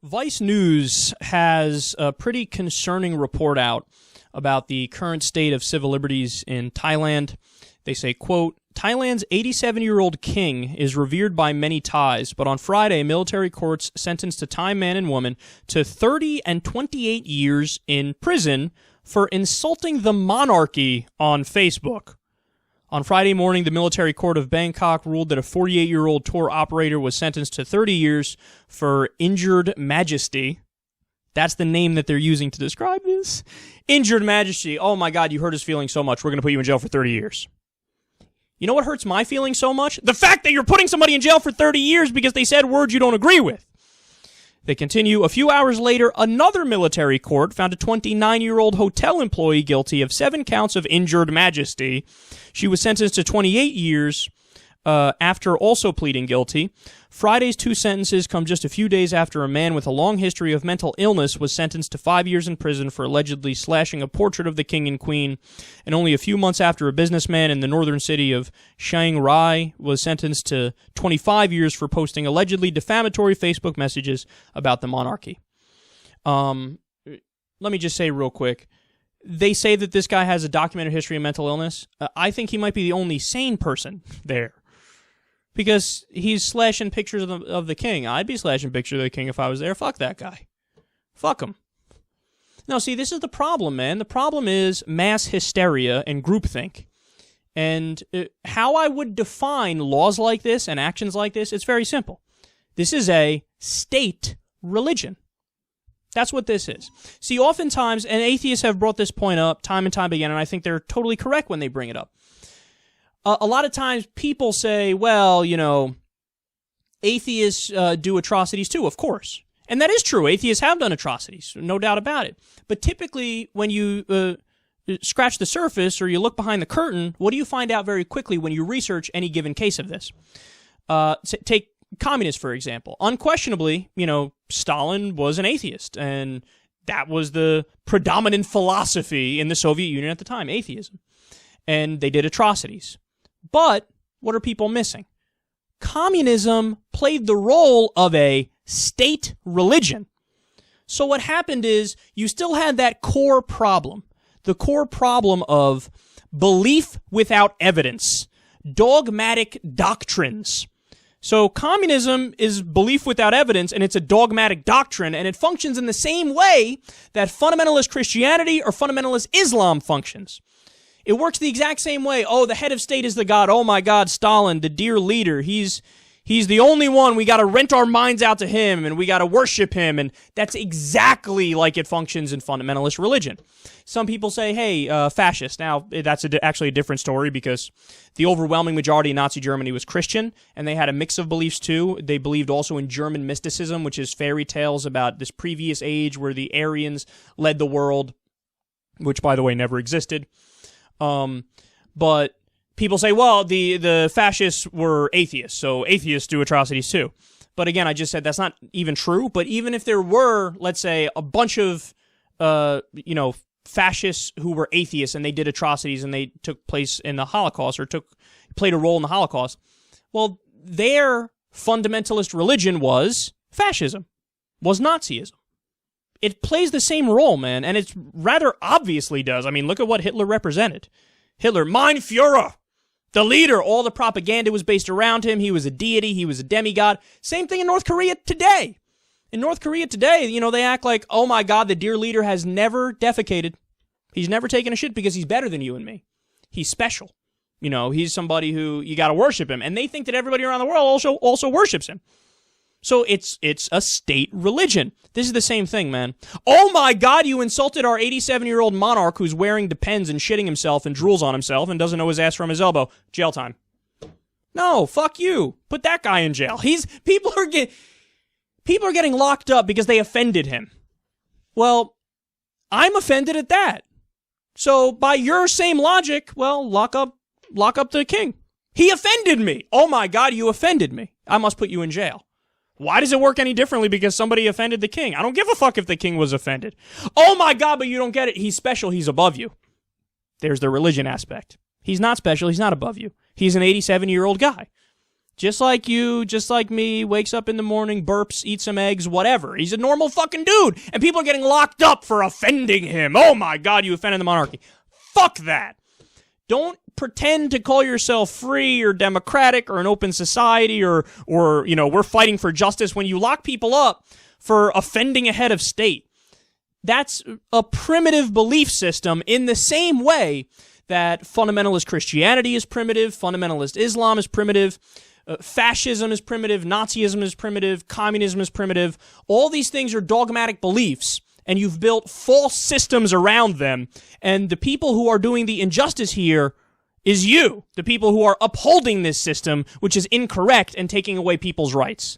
Vice News has a pretty concerning report out about the current state of civil liberties in Thailand. They say, quote, Thailand's 87-year-old king is revered by many Thais, but on Friday, military courts sentenced a Thai man and woman to 30 and 28 years in prison for insulting the monarchy on Facebook. On Friday morning, the military court of Bangkok ruled that a 48-year-old tour operator was sentenced to 30 years for injured majesty. That's the name that they're using to describe this. Injured majesty. Oh my God, you hurt his feelings so much, we're going to put you in jail for 30 years. You know what hurts my feelings so much? The fact that you're putting somebody in jail for 30 years because they said words you don't agree with. They continue. A few hours later, another military court found a 29-year-old hotel employee guilty of 7 counts of injured majesty. She was sentenced to 28 years after also pleading guilty. Friday's 2 sentences come just a few days after a man with a long history of mental illness was sentenced to 5 years in prison for allegedly slashing a portrait of the king and queen, and only a few months after a businessman in the northern city of Chiang Rai was sentenced to 25 years for posting allegedly defamatory Facebook messages about the monarchy. Let me just say real quick, they say that this guy has a documented history of mental illness. I think he might be the only sane person there. Because he's slashing pictures of the king. I'd be slashing pictures of the king if I was there. Fuck that guy. Fuck him. Now, see, this is the problem, man. The problem is mass hysteria and groupthink. And how I would define laws like this and actions like this, it's very simple. This is a state religion. That's what this is. See, oftentimes, and atheists have brought this point up time and time again, and I think they're totally correct when they bring it up. A lot of times people say, well, you know, atheists do atrocities too, of course. And that is true. Atheists have done atrocities, no doubt about it. But typically when you scratch the surface or you look behind the curtain, what do you find out very quickly when you research any given case of this? Take communists, for example. Unquestionably, you know, Stalin was an atheist, and that was the predominant philosophy in the Soviet Union at the time, atheism. And they did atrocities. But what are people missing? Communism played the role of a state religion. So what happened is you still had that core problem, the core problem of belief without evidence, dogmatic doctrines. So communism is belief without evidence, and it's a dogmatic doctrine, and it functions in the same way that fundamentalist Christianity or fundamentalist Islam functions. It works the exact same way. Oh, the head of state is the god. Oh my God, Stalin, the dear leader. He's the only one. We got to rent our minds out to him, and we got to worship him. And that's exactly like it functions in fundamentalist religion. Some people say, hey, fascist. Now, that's actually a different story because the overwhelming majority of Nazi Germany was Christian, and they had a mix of beliefs too. They believed also in German mysticism, which is fairy tales about this previous age where the Aryans led the world, which, by the way, never existed. But people say, well, the fascists were atheists, so atheists do atrocities too. But again, I just said that's not even true. But even if there were, let's say, a bunch of, fascists who were atheists and they did atrocities and they took place in the Holocaust or played a role in the Holocaust, well, their fundamentalist religion was fascism, was Nazism. It plays the same role, man, and it rather obviously does. I mean, look at what Hitler represented. Hitler, mein Führer, the leader. All the propaganda was based around him. He was a deity. He was a demigod. Same thing in North Korea today. In North Korea today, you know, they act like, oh my God, the dear leader has never defecated. He's never taken a shit because he's better than you and me. He's special. You know, he's somebody who you got to worship him. And they think that everybody around the world also worships him. So it's a state religion. This is the same thing, man. Oh my God, you insulted our 87-year-old monarch who's wearing Depends and shitting himself and drools on himself and doesn't know his ass from his elbow. Jail time. No, fuck you. Put that guy in jail. People are getting locked up because they offended him. Well, I'm offended at that. So by your same logic, well, lock up the king. He offended me. Oh my God, you offended me. I must put you in jail. Why does it work any differently because somebody offended the king? I don't give a fuck if the king was offended. Oh my God, but you don't get it. He's special. He's above you. There's the religion aspect. He's not special. He's not above you. He's an 87-year-old guy. Just like you, just like me, wakes up in the morning, burps, eats some eggs, whatever. He's a normal fucking dude, and people are getting locked up for offending him. Oh my God, you offended the monarchy. Fuck that. Don't pretend to call yourself free or democratic or an open society or we're fighting for justice when you lock people up for offending a head of state. That's a primitive belief system in the same way that fundamentalist Christianity is primitive, fundamentalist Islam is primitive, fascism is primitive, Nazism is primitive, communism is primitive. All these things are dogmatic beliefs, and you've built false systems around them, and the people who are doing the injustice here is you, the people who are upholding this system, which is incorrect and taking away people's rights.